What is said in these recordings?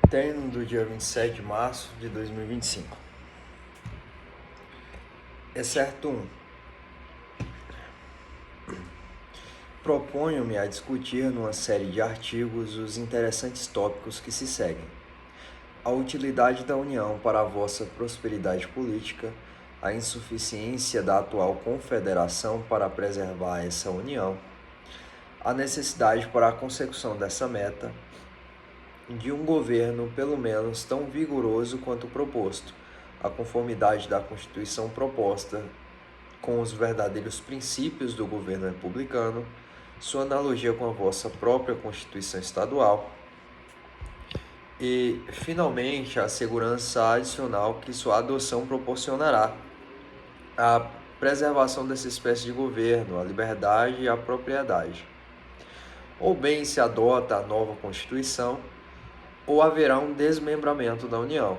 Término do dia 27 de março de 2025. Excerto 1. Proponho-me a discutir numa série de artigos os interessantes tópicos que se seguem: a utilidade da União para a vossa prosperidade política, a insuficiência da atual confederação para preservar essa União, a necessidade para a consecução dessa meta de um governo pelo menos tão vigoroso quanto o proposto, a conformidade da Constituição proposta com os verdadeiros princípios do governo republicano, sua analogia com a vossa própria Constituição estadual e, finalmente, a segurança adicional que sua adoção proporcionará à preservação dessa espécie de governo, a liberdade e a propriedade. Ou bem se adota a nova Constituição, ou haverá um desmembramento da União.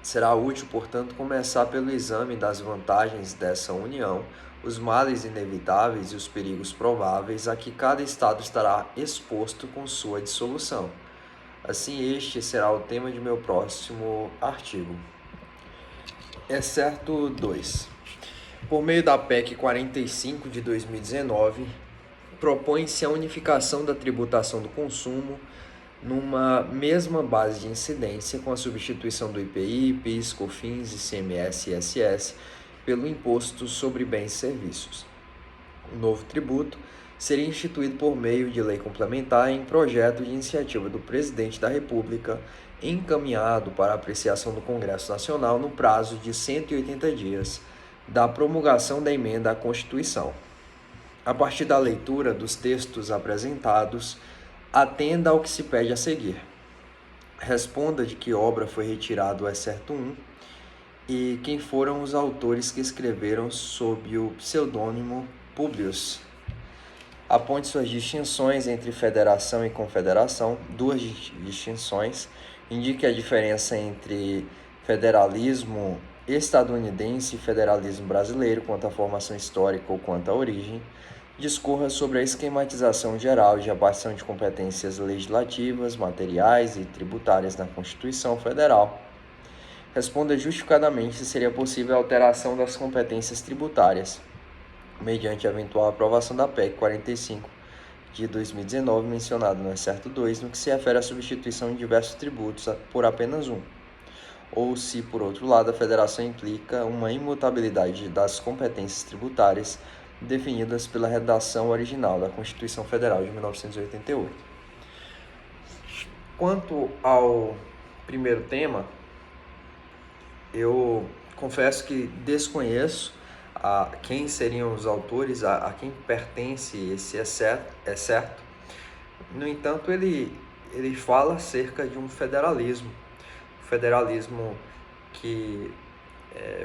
Será útil, portanto, começar pelo exame das vantagens dessa união, os males inevitáveis e os perigos prováveis a que cada Estado estará exposto com sua dissolução. Assim, este será o tema de meu próximo artigo. Excerto 2. Por meio da PEC 45 de 2019, propõe-se a unificação da tributação do consumo numa mesma base de incidência, com a substituição do IPI, PIS, COFINS, ICMS e ISS pelo Imposto sobre Bens e Serviços. O novo tributo seria instituído por meio de lei complementar em projeto de iniciativa do Presidente da República, encaminhado para apreciação do Congresso Nacional no prazo de 180 dias da promulgação da emenda à Constituição. A partir da leitura dos textos apresentados, atenda ao que se pede a seguir. Responda de que obra foi retirado o excerto 1 e quem foram os autores que escreveram sob o pseudônimo Públios. Aponte suas distinções entre federação e confederação, duas distinções. Indique a diferença entre federalismo estadunidense e federalismo brasileiro quanto à formação histórica ou quanto à origem. Discorra sobre a esquematização geral de repartição de competências legislativas, materiais e tributárias na Constituição Federal. Responda justificadamente se seria possível a alteração das competências tributárias, mediante a eventual aprovação da PEC 45 de 2019, mencionado no excerto 2, no que se refere à substituição de diversos tributos por apenas um, ou se, por outro lado, a federação implica uma imutabilidade das competências tributárias definidas pela redação original da Constituição Federal de 1988. Quanto ao primeiro tema, eu confesso que desconheço quem seriam os autores, a quem pertence esse excerto. No entanto, ele fala acerca de um federalismo que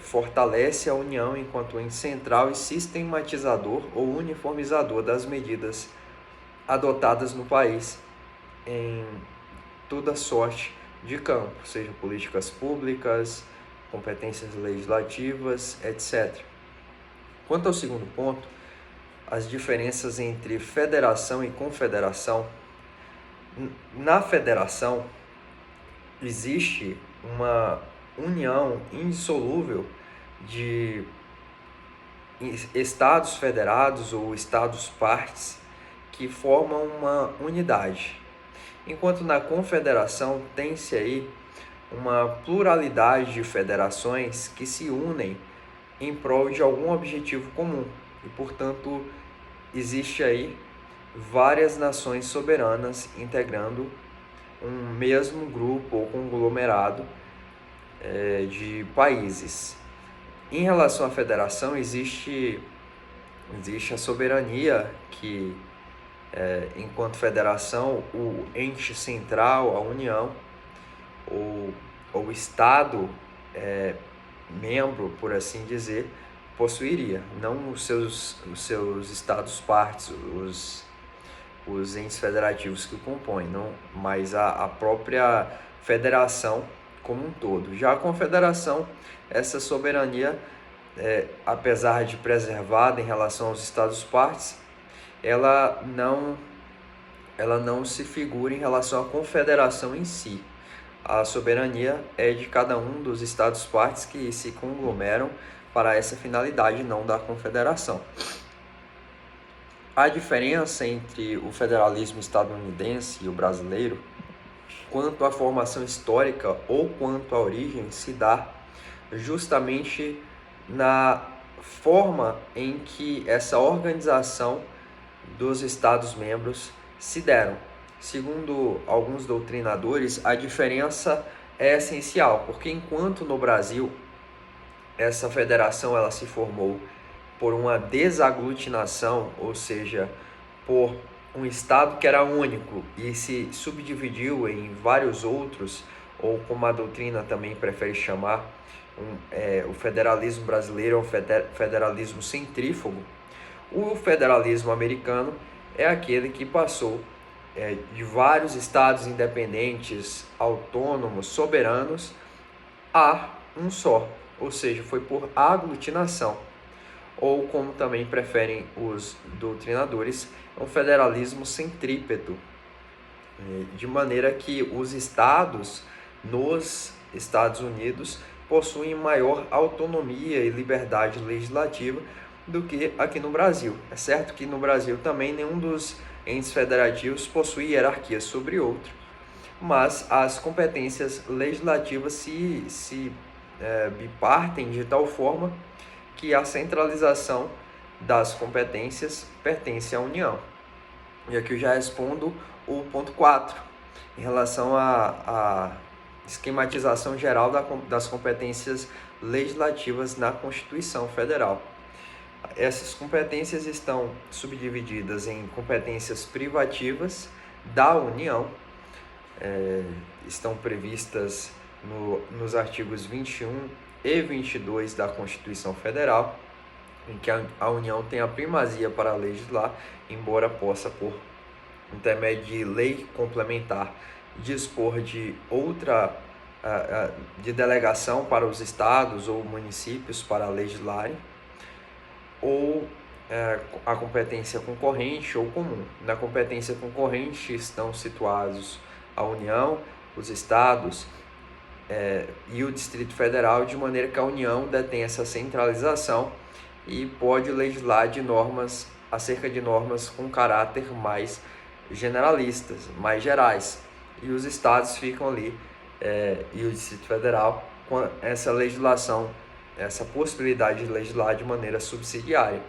fortalece a União enquanto ente central e sistematizador ou uniformizador das medidas adotadas no país em toda sorte de campo, seja políticas públicas, competências legislativas, etc. Quanto ao segundo ponto, as diferenças entre federação e confederação. Na federação, existe uma união indissolúvel de estados federados ou estados partes que formam uma unidade, enquanto na confederação tem-se aí uma pluralidade de federações que se unem em prol de algum objetivo comum e, portanto, existe aí várias nações soberanas integrando um mesmo grupo ou conglomerado de países. Em relação à federação, existe a soberania que, enquanto federação, o ente central, a União, ou o Estado membro, por assim dizer, possuiria, não os seus estados partes, os entes federativos que o compõem, não, mas a própria federação como um todo. Já a confederação, essa soberania, apesar de preservada em relação aos estados partes, ela não se figura em relação à confederação em si. A soberania é de cada um dos Estados-partes que se conglomeram para essa finalidade, não da confederação. A diferença entre o federalismo estadunidense e o brasileiro, quanto à formação histórica ou quanto à origem, se dá justamente na forma em que essa organização dos Estados-membros se deram. Segundo alguns doutrinadores, a diferença é essencial, porque enquanto no Brasil essa federação ela se formou por uma desaglutinação, ou seja, por um estado que era único e se subdividiu em vários outros, ou como a doutrina também prefere chamar, o federalismo brasileiro é um federalismo centrífugo. O federalismo americano é aquele que passou de vários estados independentes, autônomos, soberanos, a um só, ou seja, foi por aglutinação, ou como também preferem os doutrinadores, um federalismo centrípeto, de maneira que os estados nos Estados Unidos possuem maior autonomia e liberdade legislativa do que aqui no Brasil. É certo que no Brasil também nenhum dos entes federativos possui hierarquia sobre outro, mas as competências legislativas se bipartem de tal forma que a centralização das competências pertence à União. E aqui eu já respondo o ponto 4, em relação à esquematização geral das competências legislativas na Constituição Federal. Essas competências estão subdivididas em competências privativas da União, estão previstas nos artigos 21 e 22 da Constituição Federal, em que a União tem a primazia para legislar, embora possa, por intermédio de lei complementar, dispor de de delegação para os estados ou municípios para legislarem, ou a competência concorrente ou comum. Na competência concorrente estão situados a União, os estados e o Distrito Federal, de maneira que a União detém essa centralização e pode legislar acerca de normas com caráter mais generalistas, mais gerais. E os estados ficam ali, e o Distrito Federal, com essa legislação, essa possibilidade de legislar de maneira subsidiária,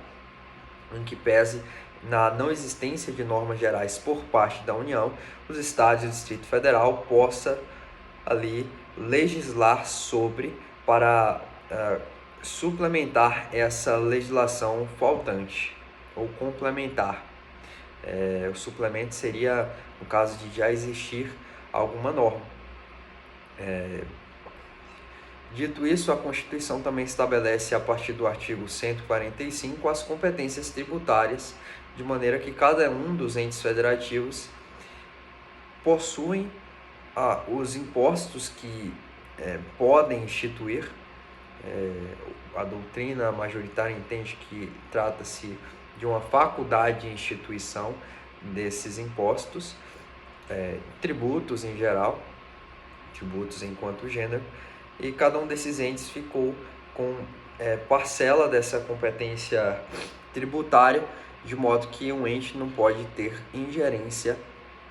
em que pese na não existência de normas gerais por parte da União, os estados e o Distrito Federal possa ali legislar sobre para suplementar essa legislação faltante ou complementar. O suplemento seria no caso de já existir alguma norma. Dito isso, a Constituição também estabelece, a partir do artigo 145, as competências tributárias, de maneira que cada um dos entes federativos possuem os impostos que podem instituir. A doutrina majoritária entende que trata-se de uma faculdade de instituição desses impostos, tributos em geral, tributos enquanto gênero, e cada um desses entes ficou com parcela dessa competência tributária, de modo que um ente não pode ter ingerência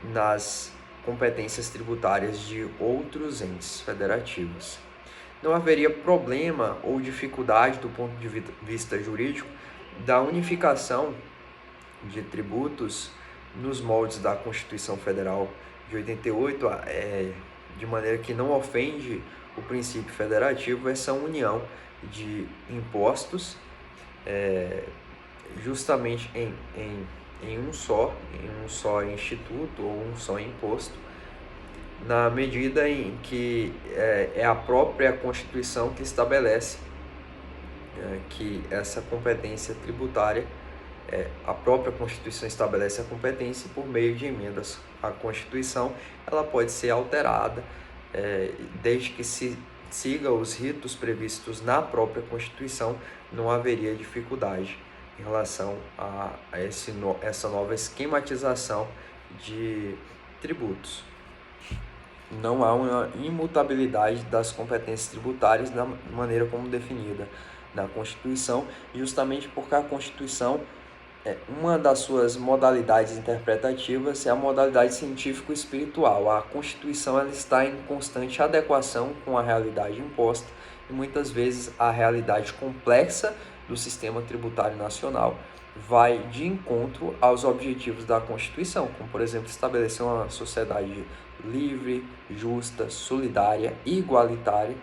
nas competências tributárias de outros entes federativos. Não haveria problema ou dificuldade do ponto de vista jurídico da unificação de tributos nos moldes da Constituição Federal de 88, de maneira que não ofende o princípio federativo, essa união de impostos justamente em um só instituto ou um só imposto, na medida em que é a própria Constituição que estabelece que essa competência tributária, a própria Constituição estabelece a competência, e por meio de emendas à Constituição ela pode ser alterada, desde que se siga os ritos previstos na própria Constituição. Não haveria dificuldade em relação a essa nova esquematização de tributos. não há uma imutabilidade das competências tributárias da maneira como definida na Constituição, justamente porque a Constituição, uma das suas modalidades interpretativas é a modalidade científico-espiritual. A Constituição ela está em constante adequação com a realidade imposta e muitas vezes a realidade complexa do sistema tributário nacional vai de encontro aos objetivos da Constituição, como, por exemplo, estabelecer uma sociedade livre, justa, solidária e igualitária,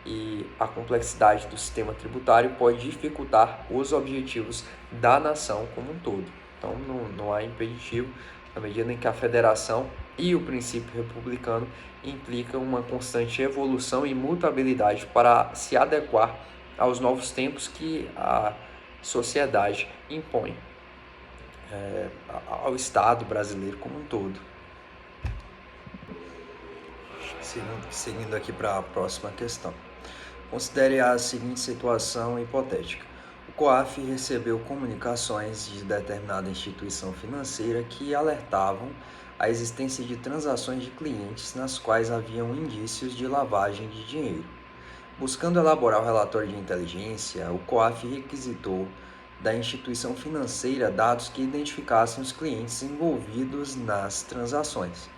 e a complexidade do sistema tributário pode dificultar os objetivos da nação como um todo. Então, não há impeditivo, na medida em que a federação e o princípio republicano implicam uma constante evolução e mutabilidade para se adequar aos novos tempos que a sociedade impõe ao Estado brasileiro como um todo. Seguindo aqui para a próxima questão. Considere a seguinte situação hipotética. O COAF recebeu comunicações de determinada instituição financeira que alertavam a existência de transações de clientes nas quais haviam indícios de lavagem de dinheiro. Buscando elaborar o relatório de inteligência, o COAF requisitou da instituição financeira dados que identificassem os clientes envolvidos nas transações.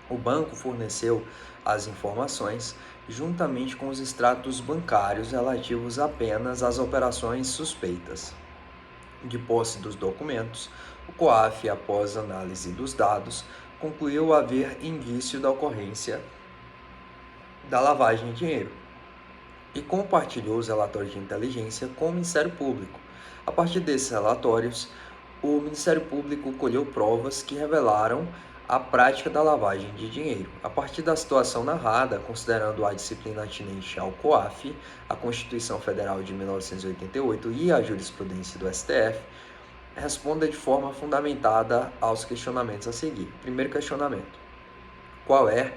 O banco forneceu as informações juntamente com os extratos bancários relativos apenas às operações suspeitas. De posse dos documentos, o COAF, após análise dos dados, concluiu haver indício da ocorrência da lavagem de dinheiro e compartilhou os relatórios de inteligência com o Ministério Público. A partir desses relatórios, o Ministério Público colheu provas que revelaram a prática da lavagem de dinheiro. A partir da situação narrada, considerando a disciplina atinente ao COAF, a Constituição Federal de 1988 e a jurisprudência do STF, responda de forma fundamentada aos questionamentos a seguir. Primeiro questionamento: qual é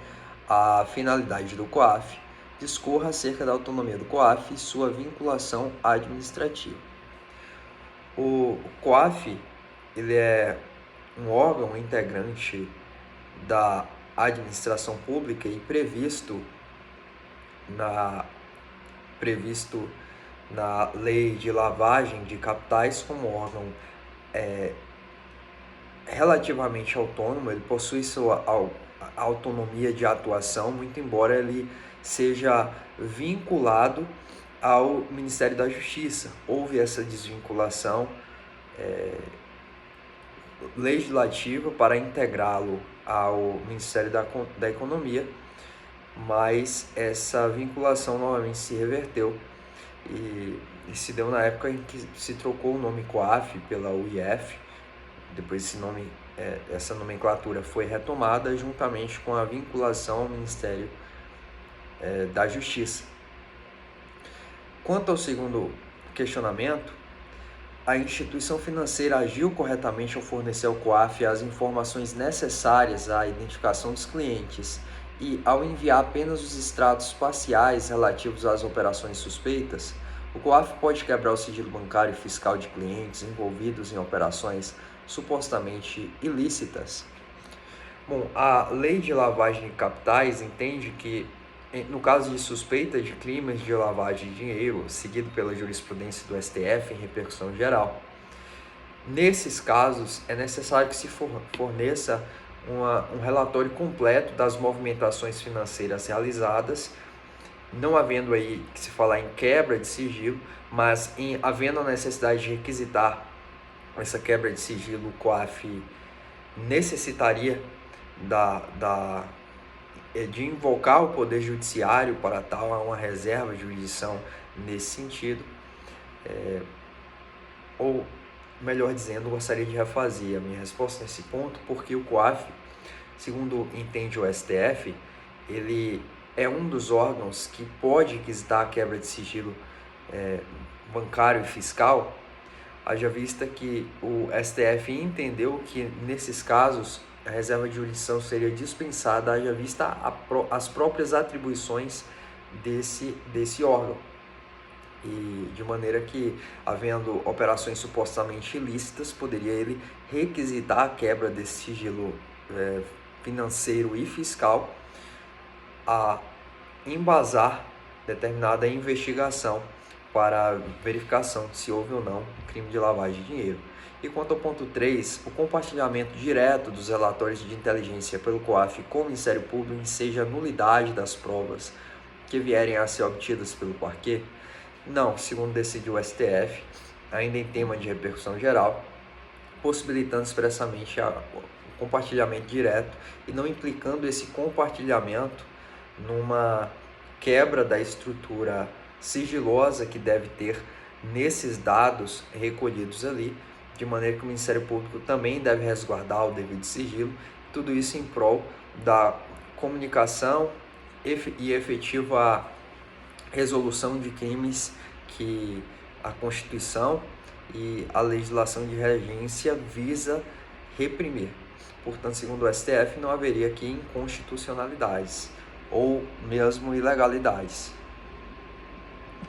a finalidade do COAF? Discorra acerca da autonomia do COAF e sua vinculação administrativa. O COAF ele é um órgão integrante da administração pública e previsto na lei de lavagem de capitais como órgão relativamente autônomo. Ele possui sua autonomia de atuação, muito embora ele seja vinculado ao Ministério da Justiça. Houve essa desvinculação legislativa para integrá-lo ao Ministério da Economia, mas essa vinculação novamente se reverteu e se deu na época em que se trocou o nome COAF pela UIF. Depois essa nomenclatura foi retomada juntamente com a vinculação ao Ministério da Justiça. Quanto ao segundo questionamento, a instituição financeira agiu corretamente ao fornecer ao COAF as informações necessárias à identificação dos clientes e ao enviar apenas os extratos parciais relativos às operações suspeitas. O COAF pode quebrar o sigilo bancário e fiscal de clientes envolvidos em operações supostamente ilícitas. Bom, a lei de lavagem de capitais entende que, no caso de suspeita de crimes de lavagem de dinheiro, seguido pela jurisprudência do STF em repercussão geral, nesses casos é necessário que se forneça um relatório completo das movimentações financeiras realizadas, não havendo aí que se falar em quebra de sigilo, mas havendo a necessidade de requisitar essa quebra de sigilo, o COAF necessitaria de invocar o Poder Judiciário para tal. Há uma reserva de jurisdição nesse sentido, ou melhor dizendo, gostaria de refazer a minha resposta nesse ponto, porque o COAF, segundo entende o STF, ele é um dos órgãos que pode requisitar a quebra de sigilo bancário e fiscal, haja vista que o STF entendeu que nesses casos a reserva de jurisdição seria dispensada, haja vista as próprias atribuições desse órgão. E de maneira que, havendo operações supostamente ilícitas, poderia ele requisitar a quebra desse sigilo financeiro e fiscal a embasar determinada investigação para verificação de se houve ou não crime de lavagem de dinheiro. E quanto ao ponto 3, o compartilhamento direto dos relatórios de inteligência pelo COAF com o Ministério Público seja a nulidade das provas que vierem a ser obtidas pelo parquê? Não, segundo decidiu o STF, ainda em tema de repercussão geral, possibilitando expressamente o compartilhamento direto e não implicando esse compartilhamento numa quebra da estrutura sigilosa que deve ter nesses dados recolhidos ali, de maneira que o Ministério Público também deve resguardar o devido sigilo, tudo isso em prol da comunicação e efetiva resolução de crimes que a Constituição e a legislação de regência visa reprimir. Portanto, segundo o STF, não haveria aqui inconstitucionalidades ou mesmo ilegalidades.